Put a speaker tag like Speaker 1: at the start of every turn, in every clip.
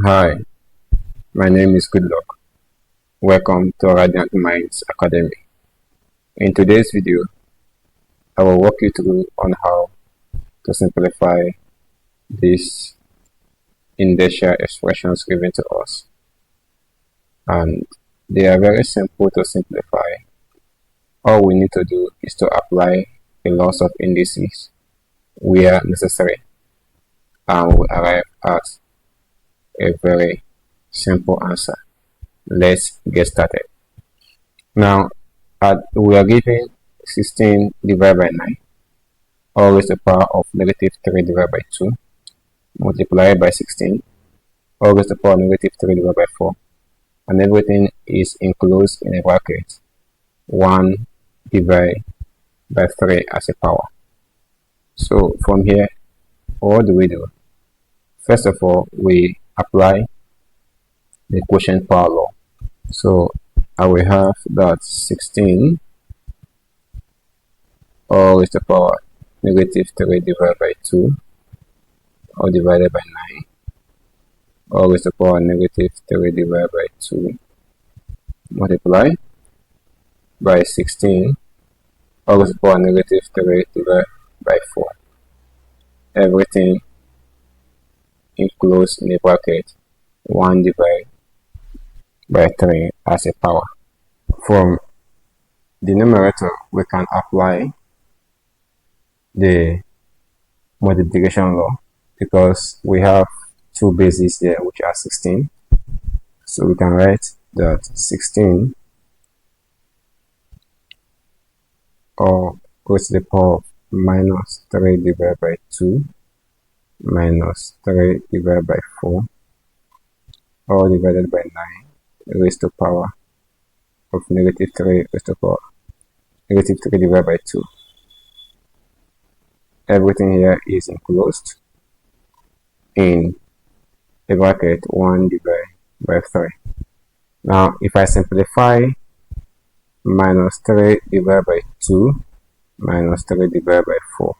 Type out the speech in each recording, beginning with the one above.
Speaker 1: Hi, my name is Goodluck. Welcome to Radiant Minds Academy. In today's video, I will walk you through on how to simplify these indicial expressions given to us. And they are very simple to simplify. All we need to do is to apply the laws of indices where necessary, and we arrive at a very simple answer. Let's get started. Now, we are given 16 divided by 9, all raised to the power of negative 3 divided by 2, multiplied by 16, all raised to the power of negative 3 divided by 4, and everything is enclosed in a bracket 1 divided by 3 as a power. So from here, what do we do? First of all, we apply the quotient power law. So I will have that 16 all raised to the power negative 3 divided by 2 or divided by 9 all raised to the power negative 3 divided by 2 multiply by 16 all raised to the power negative 3 divided by 4. Everything enclosed in a bracket 1 divided by 3 as a power. From the numerator, we can apply the multiplication law because we have two bases there which are 16. So we can write that 16 or goes to the power of minus 3 divided by 2 minus 3 divided by 4 all divided by 9 raised to the power of negative 3 raised to the power negative 3 divided by 2. Everything here is enclosed in a bracket 1 divided by 3. Now, if I simplify minus 3 divided by 2 minus 3 divided by 4,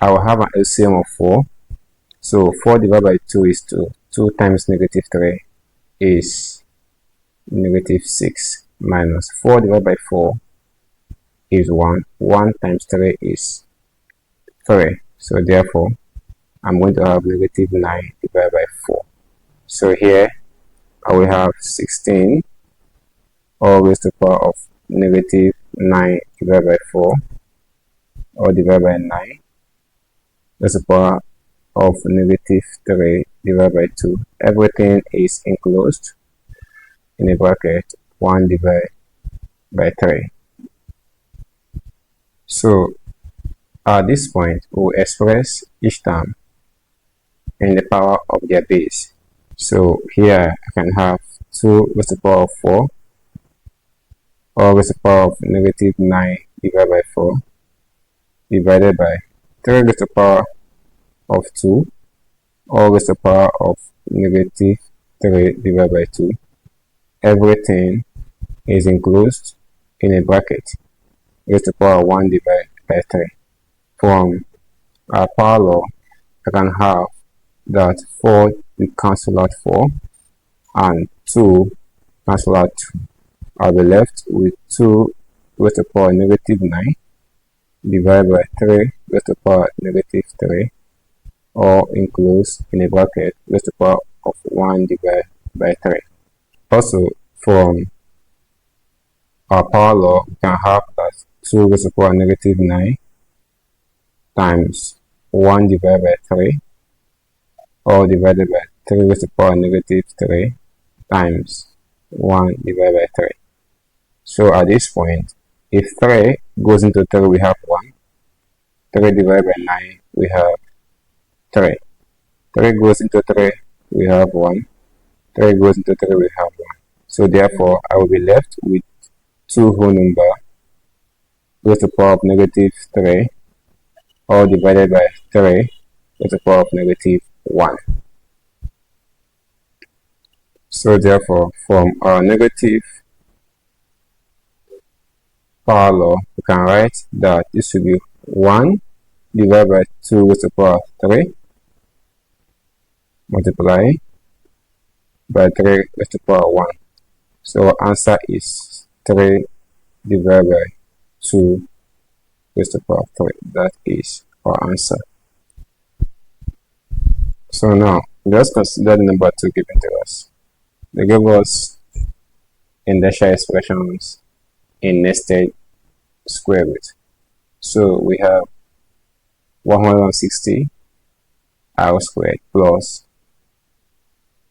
Speaker 1: I will have an LCM of 4. So 4 divided by 2 is 2. 2 times negative 3 is negative 6 minus 4 divided by 4 is 1. 1 times 3 is 3. So therefore, I'm going to have negative 9 divided by 4. So here, I will have 16 all raised to the power of negative 9 divided by 4 or divided by 9 raised to the power of negative 3 divided by 2. Everything is enclosed in a bracket 1 divided by 3. So at this point, we'll express each term in the power of their base. So here I can have 2 raised to the power of 4 or raised to the power of negative 9 divided by 4 divided by 3 raised to the power of 2 or raised to the power of negative 3 divided by 2. Everything is enclosed in a bracket raised to the power of 1 divided by 3. From our power law, I can have that 4 will cancel out 4 and 2 cancel out 2. I'll be left with 2 raised to the power negative 9 divided by 3 raised to the power negative 3 or enclosed in a bracket raised to the power of 1 divided by 3. Also, from our power law, we can have that 2 raised to the power negative 9 times 1 divided by 3 or divided by 3 raised to the power negative 3 times 1 divided by 3. So at this point, if 3 goes into 3, we have 1. 3 divided by 9, we have 3. 3 goes into 3, we have 1. 3 goes into 3, we have 1. So therefore, I will be left with 2 whole number raised to the power of negative 3 or divided by 3 raised to the power of negative 1. So therefore, from our negative power law, we can write that this will be 1 divided by 2 raised to the power of 3 multiply by 3 raised to the power 1. So our answer is 3 divided by 2 raised to the power 3. That is our answer. So now, just consider the number 2 given to us. They give us indicial expressions in nested square root. So we have 160 r squared plus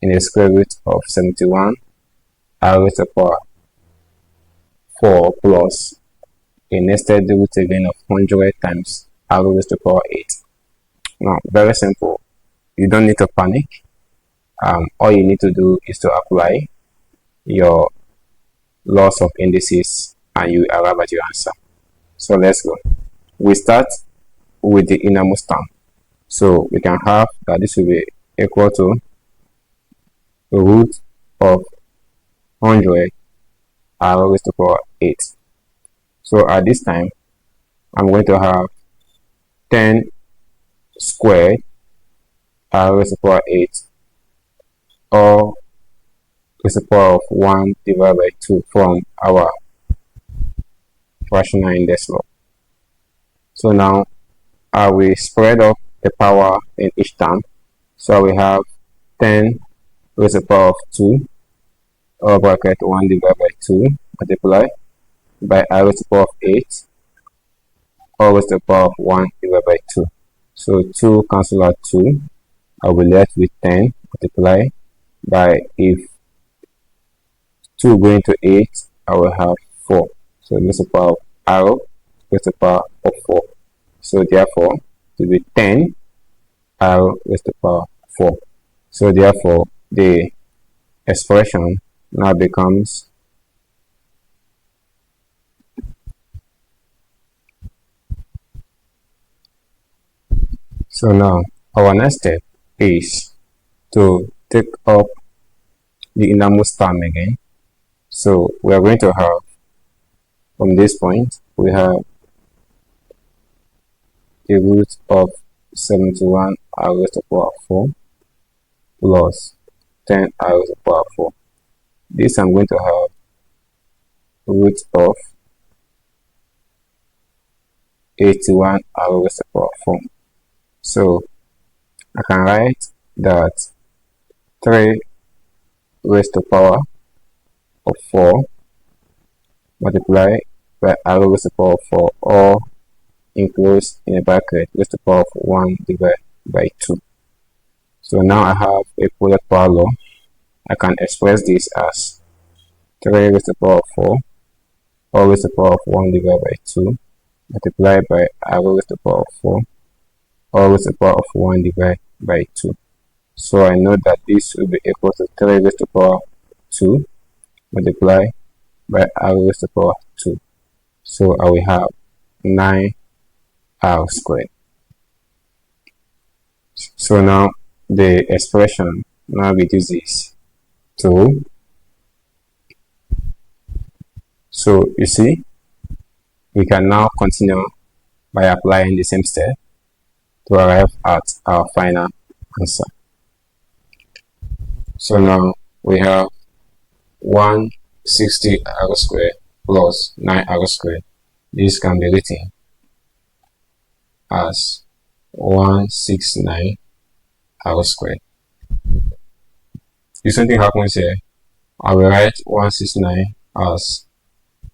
Speaker 1: in the square root of 71 r raised to the power 4 plus a nested root again of 100 times r raised to the power 8. Now, very simple. You don't need to panic. All you need to do is to apply your laws of indices and you arrive at your answer. So let's go. We start with the innermost term. So we can have that this will be equal to the root of 100 r raised to the power 8. So at this time, I'm going to have 10 squared r raised to the power 8 or raised to the power of 1 divided by 2 from our rational index law. So now I will spread up the power in each term. So we have 10 raised to the power of 2 or bracket 1 divided by 2 multiply by r raised to the power of 8 or raised to the power of 1 divided by 2. So 2 cancel out 2. I will be left with 10 multiply by, if 2 going to 8, I will have 4. So raised to the power of r raised to the power of 4. So therefore, it will be 10 r raised to the power 4. So therefore, the expression now becomes so now our next step is to take up the innermost term again. So we are going to have, from this point, we have the root of 71 r raised to the power 4 plus 10 r raised to the power 4. This I'm going to have root of 81 r raised to the power 4. So I can write that 3 raised to the power of 4 multiply by r raised to the power of 4 or enclosed in a bracket raised to the power of 1 divided by 2. So now I have a product power law. I can express this as 3 raised to the power of 4 or raised to the power of 1 divided by 2 multiplied by r raised to the power of 4 or raised to the power of 1 divided by 2. So I know that this will be equal to 3 raised to the power 2 multiply by r raised to the power 2. So I will have 9 r squared. So now the expression now reduces to, so you see, we can now continue by applying the same step to arrive at our final answer. So now we have 160 r squared plus 9 r squared. This can be written as 169 r squared. If something happens here, I will write 169 as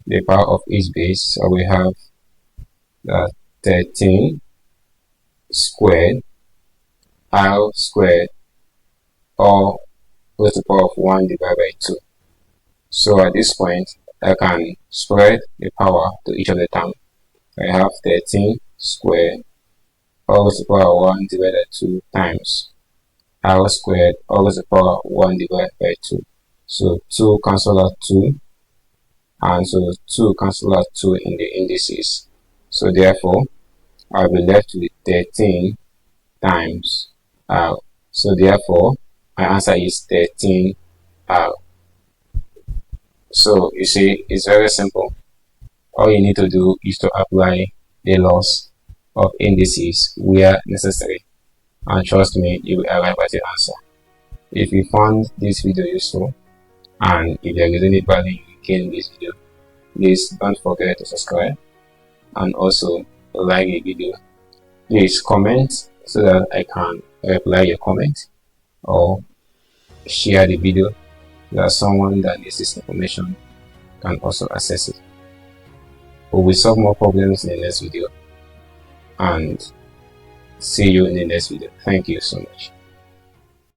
Speaker 1: the power of each base. So we have that 13 squared r squared or raised to the power of 1 divided by 2. So at this point, I can spread the power to each of the terms. I have 13 squared or raised to the power of 1 divided by 2 times r squared or raised to the power of 1 divided by 2. So 2 cancel out 2, and so 2 cancel out 2 in the indices. So therefore, I'll be left with 13 times r. So therefore, my answer is 13 r. So you see, it's very simple. All you need to do is to apply the laws of indices where necessary, and trust me, you will arrive at the answer. If you found this video useful and if there is any value you gain in this video, please don't forget to subscribe and also like the video. Please comment so that I can reply your comment, or share the video so that someone that needs this information can also access it. We will solve more problems in the next video, and see you in the next video. Thank you so much.